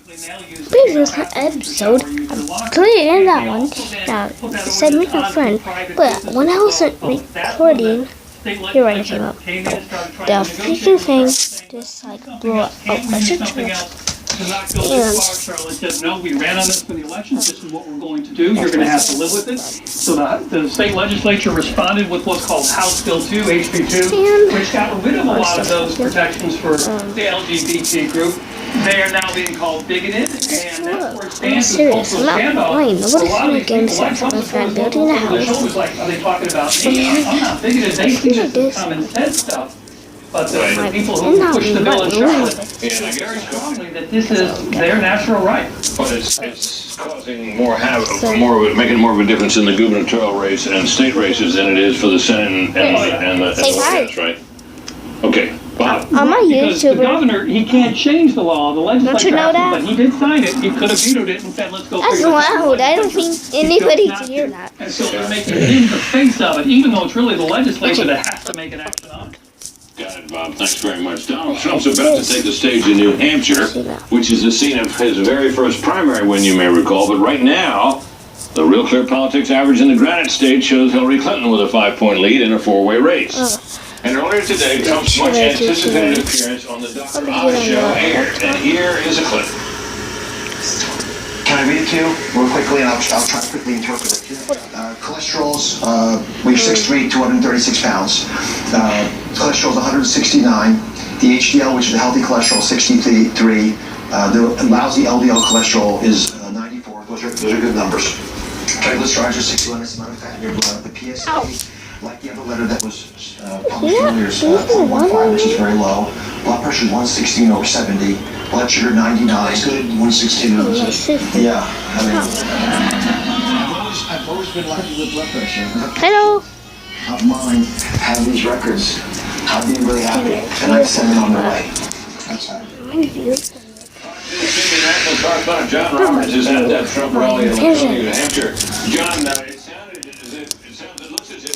previous episode, I created that one. Now, it said meet my friend, but when I wasn't recording, here right came up. The freaking thing just like blew up. Oh, that's a true. Charlotte said, no, we ran on this for the elections. This is what we're going to do. You're going to have to live with it. So the state legislature responded with what's called House Bill 2, HB2, which got rid of a lot of those protections for the LGBT group. They are now being called bigoted, and that's where it stands. I'm serious. I'm not lying. Nobody's playing games except my friend building a house. Like, are they talking about me? I'm not bigoted. They see this as common sense stuff. But the people who push the bill in Charlotte very strongly that this is their natural right. But it's causing more havoc, making more of a difference in the gubernatorial race and state races than it is for the Senate and the House, right? Okay. Bob. I'm a Because the YouTuber. governor, he can't change the law. The legislature Don't you know has to, that? but he did sign it. He could have vetoed it and said, let's go. That's loud. I don't think anybody can hear that. And so they're making him the face of it, even though it's really the legislature that has to make an action on it. Got it, Bob. Thanks very much. Donald Trump's about to take the stage in New Hampshire, which is the scene of his very first primary win, you may recall. But right now, the Real Clear Politics average in the Granite State shows Hillary Clinton with a 5-point lead in a 4-way race. And earlier today, Trump's much anticipated appearance on the Dr. Oz show aired. And here is a clip. Can I read it to you real quickly, and I'll try to quickly interpret it. Cholesterol's, we're 6'3", 236 pounds. Cholesterol's 169. The HDL, which is the healthy cholesterol, 63. The lousy LDL cholesterol is 94. Those are good numbers. Triglycerides are 61. That's the amount of fat in your blood. The PSA, like the other letter that was published earlier, is 4.15, which is very low. Blood pressure 116/70. Blood sugar 99. Good. 116. Yeah. I mean, I've always been lucky with blood pressure. Hello. Of mine having these records, I've been really happy, and I send them on the way. That's how. National correspondent John Roberts is at that Trump rally in New Hampshire. John, it looks as if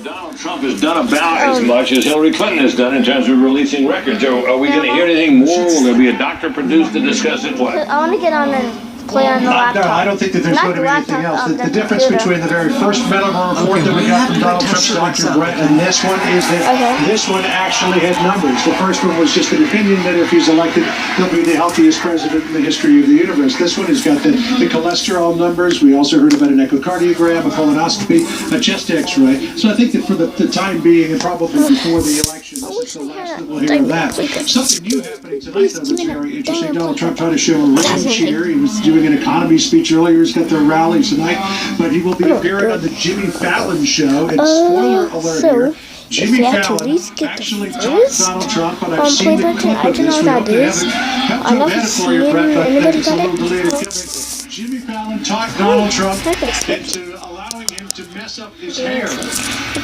Donald Trump has done about as much as Hillary Clinton has done in terms of releasing records. Are we going to hear anything more? Will there be a doctor produced to discuss it? What? I want to get on and play on the laptop. No, I don't think that there's going to be anything else. The difference between the very first medical report that we got from Donald Trump's doctor, Brett, and this one is that this one actually had numbers. The first one was just an opinion that if he's elected, he'll be the healthiest president in the history of the universe. This one has got the cholesterol numbers. We also heard about an echocardiogram, a colonoscopy, a chest x-ray. So I think that for the time being, and probably before the election, this is the last that we'll hear of that. Something new happening tonight, though, that's very interesting. Donald Trump tried to show a rhythm cheer. He was doing an economy speech earlier. He's got their rally tonight, but he will be appearing on the Jimmy Fallon show. And spoiler alert here, Jimmy Fallon actually talked Donald Trump, but I've seen the clip of this. We hope to have it for you, Brett, but it's a little delayed coming. Jimmy Fallon talked Donald Trump into allowing him to mess up his hair.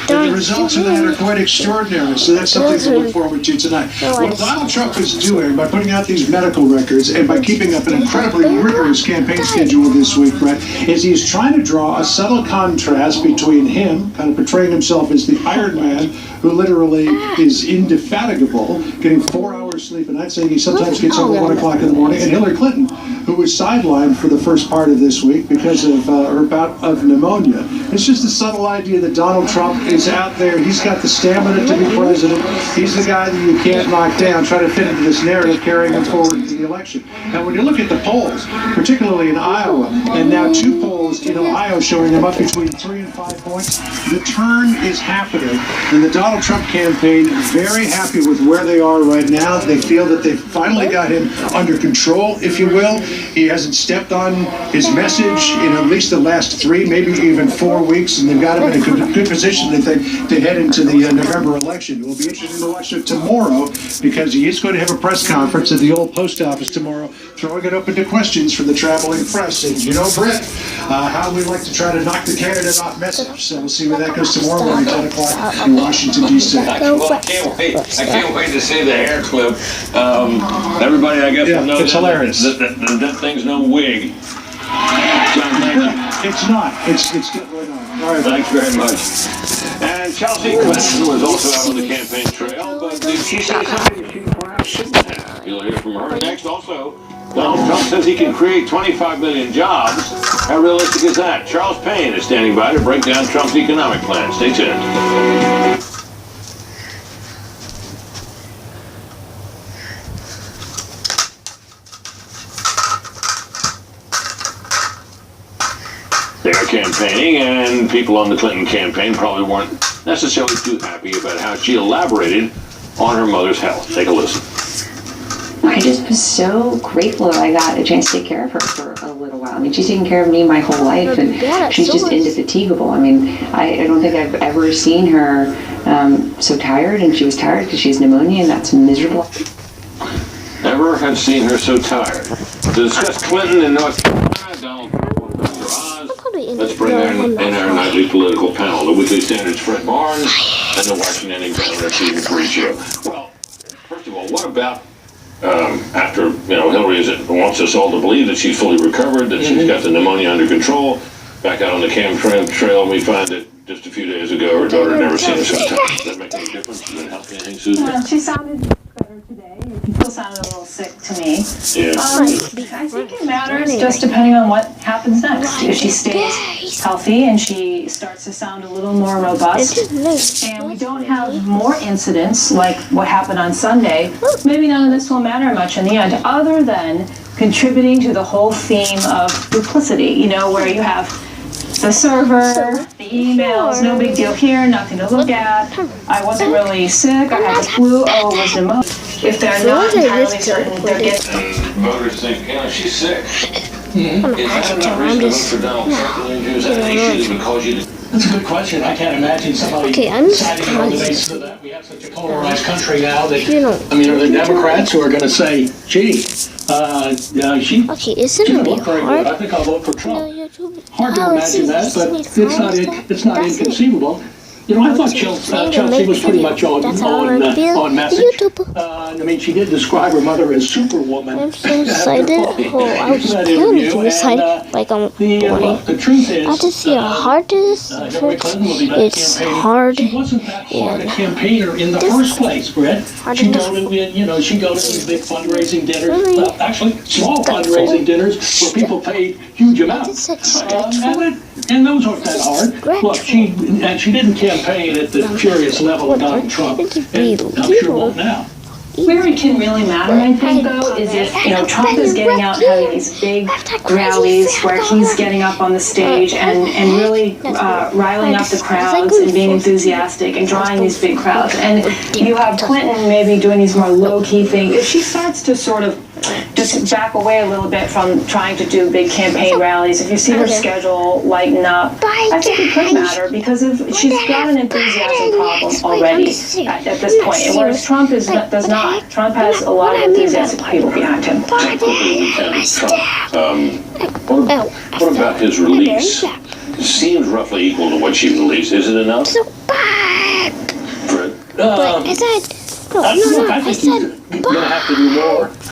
And the results of that are quite extraordinary, so that's something to look forward to tonight. What Donald Trump is doing by putting out these medical records and by keeping up an incredibly rigorous campaign schedule this week, Brett, is he's trying to draw a subtle contrast between him, kind of portraying himself as the Iron Man, who literally is indefatigable, getting 4 hours sleep a night, saying he sometimes gets up at 1 o'clock in the morning, and Hillary Clinton, who was sidelined for the first part of this week because of her bout of pneumonia. It's just a subtle idea that Donald Trump is out there. He's got the stamina to be president. He's the guy that you can't knock down. Try to fit into this narrative carrying him forward to the election. Now, when you look at the polls, particularly in Iowa, and now 2 polls in Ohio showing them up between 3 and 5 points, the turn is happening. And the Donald Trump campaign very happy with where they are right now. They feel that they've finally got him under control, if you will. He hasn't stepped on his message in at least the last 3, maybe even 4 weeks, and they've got him in a good position, they think, to head into the November election. It will be interesting to watch it tomorrow because he is going to have a press conference at the old post office tomorrow, throwing it open to questions from the traveling press. And you know, Brett, how we like to try to knock the candidate off message. So we'll see where that goes tomorrow morning, 10 o'clock in Washington, D.C. I can't wait to see the hair clip. Everybody, I guess, will know it's hilarious. That thing's no wig. John, thank you. It's not. It's good right on. All right, thanks very much. And Chelsea Clinton was also out on the campaign trail, but did she say something she perhaps shouldn't have? You'll hear from her next. Also, Donald Trump says he can create 25 million jobs. How realistic is that? Charles Payne is standing by to break down Trump's economic plan. Stay tuned. They are campaigning, and people on the Clinton campaign probably weren't necessarily too happy about how she elaborated on her mother's health. Take a listen. I just was so grateful that I got a chance to take care of her for a little while. I mean, she's taken care of me my whole life, and she's just indefatigable. I mean, I don't think I've ever seen her so tired, and she was tired because she has pneumonia, and that's miserable. Never have seen her so tired. To discuss Clinton in North Carolina, Donald Trump and Dr. Oz. Let's bring in our nightly political panel, the Weekly Standard's Fred Barnes and the Washington Examiner Season 3 show. Well, first of all, what about after, Hillary wants us all to believe that she's fully recovered, that she's got the pneumonia under control, back out on the campaign trail, and we find that just a few days ago her daughter had never seen her so tired. Does that make any difference? Does that help anything, Susan? Well, she sounded better today. She still sounded a little sick to me. Yeah. I think it matters just depending on what happens next. If she stays healthy and she starts to sound a little more robust, and we don't have more incidents like what happened on Sunday, maybe none of this will matter much in the end, other than contributing to the whole theme of duplicity, where you have the server, the emails, no big deal here, nothing to look at. I wasn't really sick, I had the flu, it was pneumonia. If they're not entirely certain, they're getting... And voters think, she's sick. Is that enough reason to vote for Donald Trump? Is that an issue that would cause you to... That's a good question. I can't imagine somebody deciding on the basis of that. We have such a polarized country now that, are the Democrats who are going to say, gee, she didn't look very good. I think I'll vote for Trump. Hard to imagine that, but it's not inconceivable. I thought Chelsea was pretty much on message. She did describe her mother as Superwoman. I'm so excited. I was planning to decide the truth is, I just see how hard this is. It's hard. She wasn't that hard a campaigner in the first place, Brett. She'd go to these big fundraising dinners. Well, actually, small fundraising dinners where people paid huge amounts. And those weren't that hard. Look, she didn't campaign at the furious level of Donald Trump. And I'm sure won't now. Where it can really matter, I think, though, is if, Trump is getting out and having these big rallies where he's getting up on the stage and really riling up the crowds and being enthusiastic and drawing these big crowds. And you have Clinton maybe doing these more low-key things. If she starts to sort of just back away a little bit from trying to do big campaign rallies, if you see her schedule lighten up, I think it could matter because she's got an enthusiasm problem already at this point, whereas Trump does not. Trump has a lot of enthusiastic people behind him. What about his release? It seems roughly equal to what she released. Is it enough? But I said, I think he's going to have to do more.